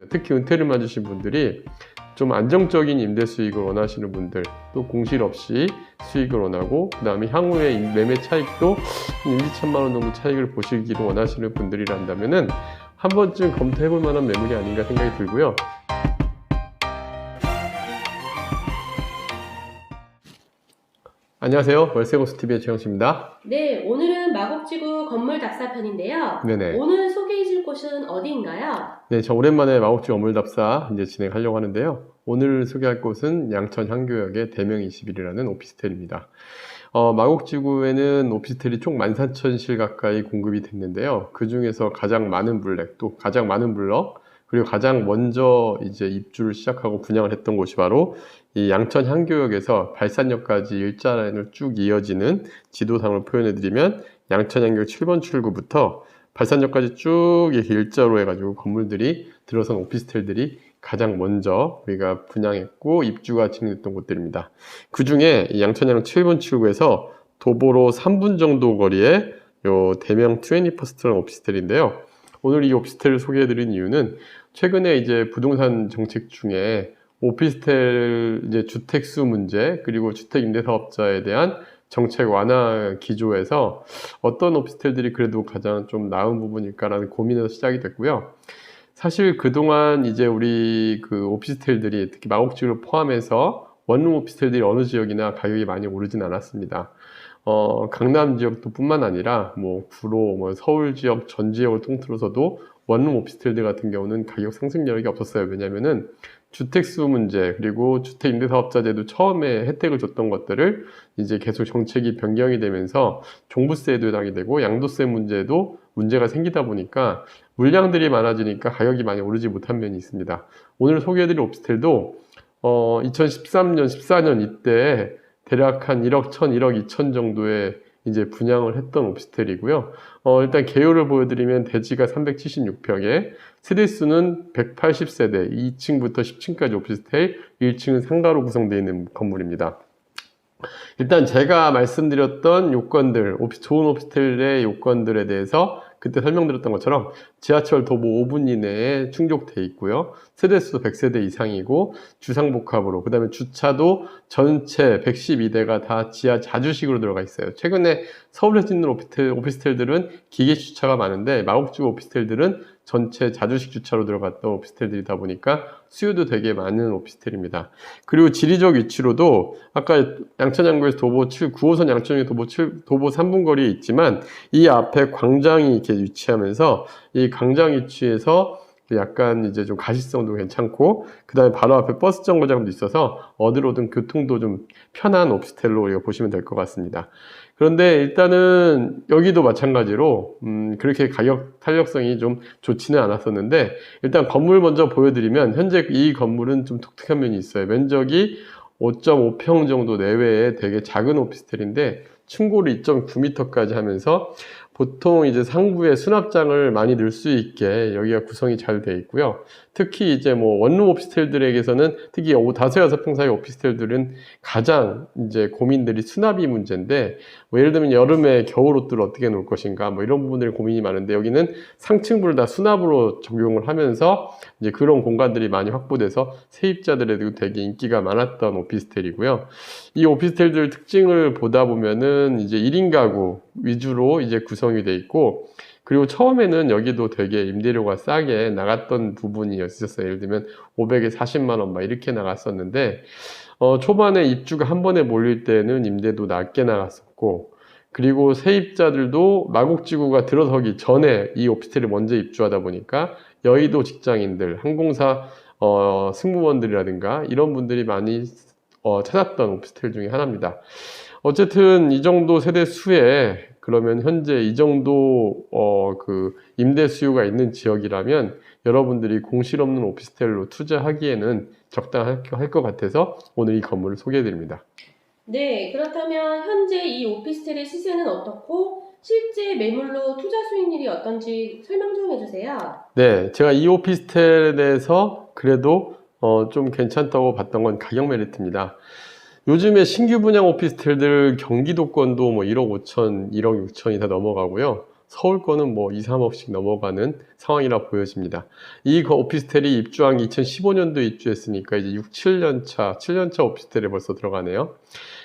특히 은퇴를 맞으신 분들이 좀 안정적인 임대 수익을 원하시는 분들, 또 공실 없이 수익을 원하고, 그 다음에 향후에 매매 차익도 1, 2천만 원 정도 차익을 보시기를 원하시는 분들이란다면은 한 번쯤 검토해 볼 만한 매물이 아닌가 생각이 들고요. 안녕하세요. 월세공수TV의 최영수입니다. 네, 오늘은 마곡지구 건물 답사 편인데요. 네네. 오늘 소개해 줄 곳은 어디인가요? 네, 저 오랜만에 마곡지구 건물 답사 이제 진행하려고 하는데요. 오늘 소개할 곳은 양천 향교역의 대명 21이라는 오피스텔입니다. 마곡지구에는 오피스텔이 총 14,000실 가까이 공급이 됐는데요. 그 중에서 가장 많은 블랙, 또 가장 많은 블럭, 그리고 가장 먼저 이제 입주를 시작하고 분양을 했던 곳이 바로 이 양천 향교역에서 발산역까지 일자 라인을 쭉 이어지는 지도상을 표현해드리면 양천 향교역 7번 출구부터 발산역까지 쭉 이렇게 일자로 해가지고 건물들이 들어선 오피스텔들이 가장 먼저 우리가 분양했고 입주가 진행됐던 곳들입니다. 그 중에 양천향 7번 출구에서 도보로 3분 정도 거리에 요 대명 21스트라는 오피스텔인데요. 오늘 이 오피스텔을 소개해드린 이유는 최근에 이제 부동산 정책 중에 오피스텔 이제 주택수 문제, 그리고 주택 임대사업자에 대한 정책 완화 기조에서 어떤 오피스텔들이 그래도 가장 좀 나은 부분일까라는 고민에서 시작이 됐고요. 사실 그동안 이제 우리 그 오피스텔들이 특히 마곡지구를 포함해서 원룸 오피스텔들이 어느 지역이나 가격이 많이 오르진 않았습니다. 강남 지역도 뿐만 아니라 뭐 구로, 서울 지역 전 지역을 통틀어서도 원룸 오피스텔들 같은 경우는 가격 상승 여력이 없었어요. 왜냐면은 주택수 문제, 그리고 주택 임대사업자제도 처음에 혜택을 줬던 것들을 이제 계속 정책이 변경이 되면서 종부세에도 해당이 되고 양도세 문제도 문제가 생기다 보니까 물량들이 많아지니까 가격이 많이 오르지 못한 면이 있습니다. 오늘 소개해드릴 오피스텔도 2013년, 14년 이때 대략 한 1억 1천, 1억 2천 정도의 이제 분양을 했던 오피스텔이고요. 일단 개요를 보여드리면 대지가 376평에 세대수는 180세대, 2층부터 10층까지 오피스텔, 1층은 상가로 구성되어 있는 건물입니다. 일단 제가 말씀드렸던 요건들, 좋은 오피스텔의 요건들에 대해서 그때 설명드렸던 것처럼 지하철 도보 5분 이내에 충족되어 있고요. 세대수 100세대 이상이고 주상복합으로, 그 다음에 주차도 전체 112대가 다 지하 자주식으로 들어가 있어요. 최근에 서울에서 짓는 오피스텔들은 기계 주차가 많은데 마곡지구 오피스텔들은 전체 자주식 주차로 들어갔던 오피스텔들이다 보니까 수요도 되게 많은 오피스텔입니다. 그리고 지리적 위치로도 아까 양천향교에서 도보 7, 9호선 양천역에 도보 3분 거리에 있지만 이 앞에 광장이 이렇게 위치하면서 이 광장 위치에서 약간 이제 좀 가시성도 괜찮고, 그 다음에 바로 앞에 버스 정거장도 있어서 어디로든 교통도 좀 편한 오피스텔로 우리가 보시면 될 것 같습니다. 그런데 일단은 여기도 마찬가지로 그렇게 가격 탄력성이 좀 좋지는 않았었는데, 일단 건물 먼저 보여드리면 현재 이 건물은 좀 독특한 면이 있어요. 면적이 5.5평 정도 내외의 되게 작은 오피스텔인데 층고를 2.9m까지 하면서 보통 이제 상부에 수납장을 많이 넣을 수 있게 여기가 구성이 잘 되어 있고요. 특히 이제 뭐 원룸 오피스텔들에게서는 특히 5, 6평 사이 오피스텔들은 가장 이제 고민들이 수납이 문제인데, 뭐 예를 들면 여름에 겨울 옷들을 어떻게 놓을 것인가 뭐 이런 부분들이 고민이 많은데, 여기는 상층부를 다 수납으로 적용을 하면서 이제 그런 공간들이 많이 확보돼서 세입자들에도 되게 인기가 많았던 오피스텔이고요. 이 오피스텔들 특징을 보다 보면은 이제 1인 가구 위주로 이제 구성이 돼 있고, 그리고 처음에는 여기도 되게 임대료가 싸게 나갔던 부분이 있었어요. 예를 들면 500에 40만 원 막 이렇게 나갔었는데, 초반에 입주가 한 번에 몰릴 때는 임대도 낮게 나갔었고, 그리고 세입자들도 마곡지구가 들어서기 전에 이 오피스텔을 먼저 입주하다 보니까 여의도 직장인들, 항공사 승무원들이라든가 이런 분들이 많이 찾았던 오피스텔 중에 하나입니다. 어쨌든 이 정도 세대 수에, 그러면 현재 이 정도 그 임대 수요가 있는 지역이라면 여러분들이 공실 없는 오피스텔로 투자하기에는 적당할 것 같아서 오늘 이 건물을 소개해 드립니다. 네, 그렇다면 현재 이 오피스텔의 시세는 어떻고 실제 매물로 투자 수익률이 어떤지 설명 좀 해주세요. 네, 제가 이 오피스텔에 대해서 그래도 좀 괜찮다고 봤던 건 가격 메리트입니다. 요즘에 신규 분양 오피스텔들 경기도권도 뭐 1억 5천, 1억 6천이 다 넘어가고요. 서울 거는 뭐 2, 3억씩 넘어가는 상황이라 보여집니다. 이 오피스텔이 입주한 2015년도에 입주했으니까 이제 6, 7년 차, 7년 차 오피스텔에 벌써 들어가네요.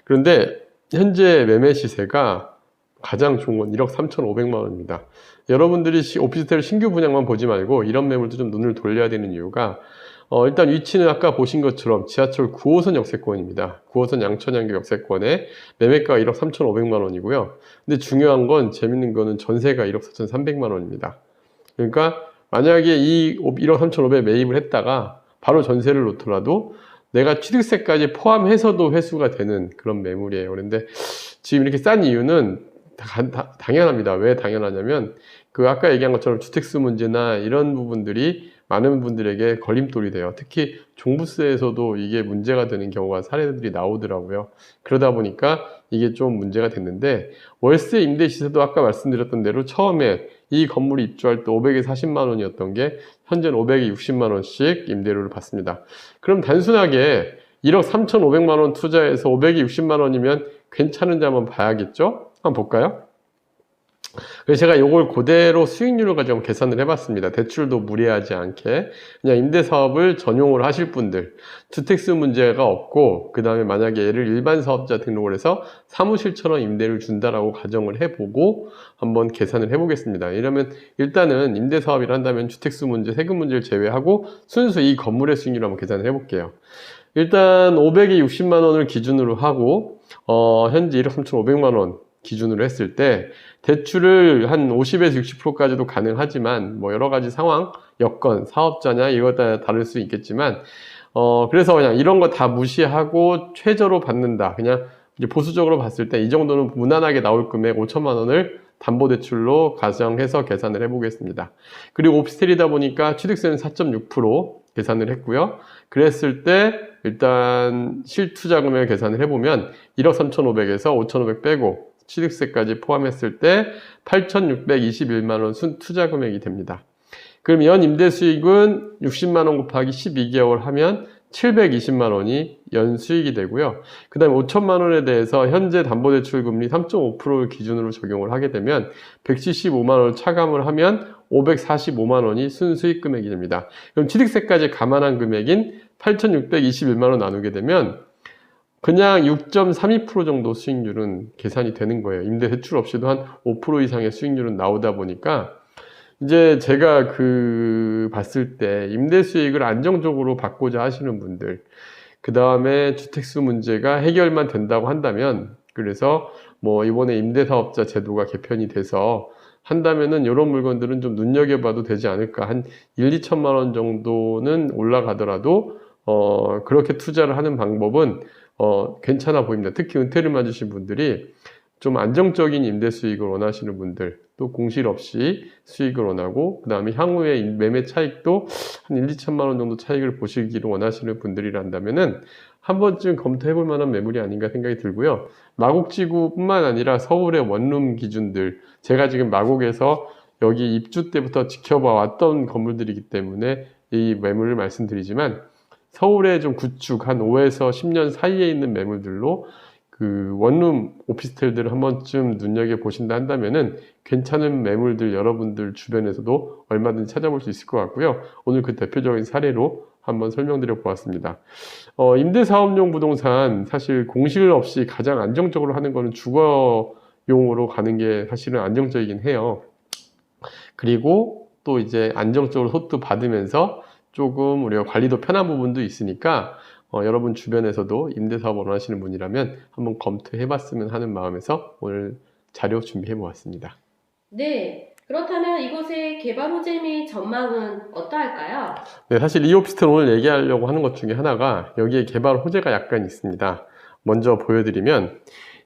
그런데 현재 매매 시세가 가장 좋은 건 1억 3,500만 원입니다. 여러분들이 오피스텔 신규 분양만 보지 말고 이런 매물도 좀 눈을 돌려야 되는 이유가 일단 위치는 아까 보신 것처럼 지하철 9호선 역세권입니다. 9호선 양천향교 역세권에 매매가가 1억 3,500만 원이고요. 근데 중요한 건 재밌는 거는 전세가 1억 4,300만 원입니다. 그러니까 만약에 이 1억 3,500 매입을 했다가 바로 전세를 놓더라도 내가 취득세까지 포함해서도 회수가 되는 그런 매물이에요. 그런데 지금 이렇게 싼 이유는 당연합니다. 왜 당연하냐면 그 아까 얘기한 것처럼 주택수 문제나 이런 부분들이 많은 분들에게 걸림돌이 돼요. 특히 종부세에서도 이게 문제가 되는 경우가 사례들이 나오더라고요. 그러다 보니까 이게 좀 문제가 됐는데 월세 임대 시세도 아까 말씀드렸던 대로 처음에 이 건물이 입주할 때 500에 40만 원이었던 게 현재는 500에 60만 원씩 임대료를 받습니다. 그럼 단순하게 1억 3,500만 원 투자해서 500에 60만 원이면 괜찮은지 한번 봐야겠죠? 한번 볼까요? 그래서 제가 이걸 그대로 수익률을 가지고 계산을 해봤습니다. 대출도 무리하지 않게 그냥 임대사업을 전용으로 하실 분들, 주택수 문제가 없고 그 다음에 만약에 얘를 일반 사업자 등록을 해서 사무실처럼 임대를 준다라고 가정을 해보고 한번 계산을 해보겠습니다. 이러면 일단은 임대사업을 한다면 주택수 문제, 세금 문제를 제외하고 순수 이 건물의 수익률을 한번 계산을 해볼게요. 일단 500에 60만 원을 기준으로 하고 현재 1억 3,500만 원 기준으로 했을 때 대출을 한 50에서 60%까지도 가능하지만 뭐 여러 가지 상황, 여건, 사업자냐 이거 다 다를 수 있겠지만 그래서 그냥 이런 거 다 무시하고 최저로 받는다. 그냥 이제 보수적으로 봤을 때 이 정도는 무난하게 나올 금액 5천만 원을 담보대출로 가정해서 계산을 해보겠습니다. 그리고 오피스텔이다 보니까 취득세는 4.6% 계산을 했고요. 그랬을 때 일단 실투자 금액을 계산을 해보면 1억 3,500에서 5,500 빼고 취득세까지 포함했을 때 8,621만 원 순 투자 금액이 됩니다. 그럼 연 임대 수익은 60만 원 곱하기 12개월 하면 720만 원이 연 수익이 되고요. 그 다음에 5천만 원에 대해서 현재 담보대출 금리 3.5%를 기준으로 적용을 하게 되면 175만 원을 차감을 하면 545만 원이 순수익 금액이 됩니다. 그럼 취득세까지 감안한 금액인 8,621만 원 나누게 되면 그냥 6.32% 정도 수익률은 계산이 되는 거예요. 임대 대출 없이도 한 5% 이상의 수익률은 나오다 보니까 이제 제가 봤을 때 임대 수익을 안정적으로 받고자 하시는 분들, 그 다음에 주택수 문제가 해결만 된다고 한다면, 그래서 뭐 이번에 임대사업자 제도가 개편이 돼서 한다면은 이런 물건들은 좀 눈여겨봐도 되지 않을까. 한 1, 2천만 원 정도는 올라가더라도 그렇게 투자를 하는 방법은 괜찮아 보입니다. 특히 은퇴를 맞으신 분들이 좀 안정적인 임대 수익을 원하시는 분들, 또 공실 없이 수익을 원하고, 그 다음에 향후에 매매 차익도 한 1, 2천만 원 정도 차익을 보시기를 원하시는 분들이란다면은 한 번쯤 검토해 볼 만한 매물이 아닌가 생각이 들고요. 마곡지구뿐만 아니라 서울의 원룸 기준들, 제가 지금 마곡에서 여기 입주 때부터 지켜봐 왔던 건물들이기 때문에 이 매물을 말씀드리지만, 서울에 좀 구축 한 5에서 10년 사이에 있는 매물들로 원룸 오피스텔들을 한 번쯤 눈여겨보신다 한다면은 괜찮은 매물들 여러분들 주변에서도 얼마든지 찾아볼 수 있을 것 같고요. 오늘 그 대표적인 사례로 한번 설명드려 보았습니다. 임대사업용 부동산 사실 공실 없이 가장 안정적으로 하는 거는 주거용으로 가는 게 사실은 안정적이긴 해요. 그리고 또 이제 안정적으로 소득 받으면서 조금 우리가 관리도 편한 부분도 있으니까 여러분 주변에서도 임대사업을 원하시는 분이라면 한번 검토해 봤으면 하는 마음에서 오늘 자료 준비해 보았습니다. 네, 그렇다면 이곳의 개발 호재 및 전망은 어떠할까요? 네, 사실 이 오피스텔 오늘 얘기하려고 하는 것 중에 하나가 여기에 개발 호재가 약간 있습니다. 먼저 보여드리면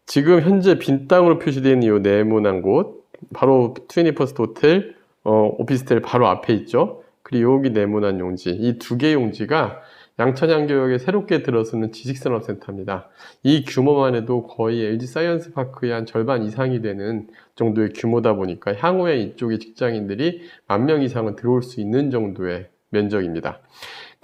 지금 현재 빈 땅으로 표시되어 있는 이 네모난 곳, 바로 21스트 호텔 오피스텔 바로 앞에 있죠. 그리고 여기 네모난 용지, 이 두 개의 용지가 양천향교역에 새롭게 들어서는 지식산업센터입니다. 이 규모만 해도 거의 LG 사이언스파크의 한 절반 이상이 되는 정도의 규모다 보니까 향후에 이쪽에 직장인들이 10,000명 이상은 들어올 수 있는 정도의 면적입니다.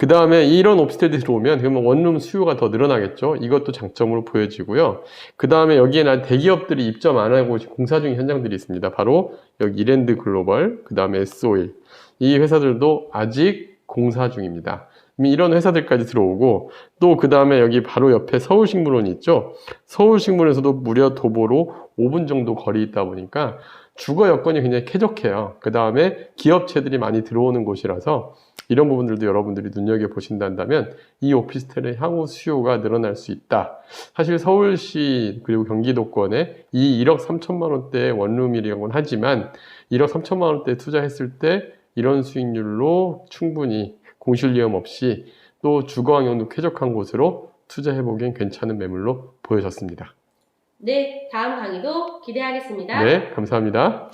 그 다음에 이런 오피스텔들이 들어오면 그러면 원룸 수요가 더 늘어나겠죠. 이것도 장점으로 보여지고요. 그 다음에 여기에 대기업들이 입점 안 하고 공사 중인 현장들이 있습니다. 바로 여기 이랜드 글로벌, 그 다음에 S-오일. 이 회사들도 아직 공사 중입니다. 이런 회사들까지 들어오고 또 그 다음에 여기 바로 옆에 서울식물원이 있죠. 서울식물원에서도 무려 도보로 5분 정도 거리 있다 보니까 주거 여건이 굉장히 쾌적해요. 그 다음에 기업체들이 많이 들어오는 곳이라서 이런 부분들도 여러분들이 눈여겨보신다면 이 오피스텔의 향후 수요가 늘어날 수 있다. 사실 서울시 그리고 경기도권에 이 1억 3천만 원대의 원룸이라고는 하지만 1억 3천만 원대 투자했을 때 이런 수익률로 충분히 공실위험 없이 또 주거 환경도 쾌적한 곳으로 투자해보기엔 괜찮은 매물로 보여졌습니다. 네, 다음 강의도 기대하겠습니다. 네, 감사합니다.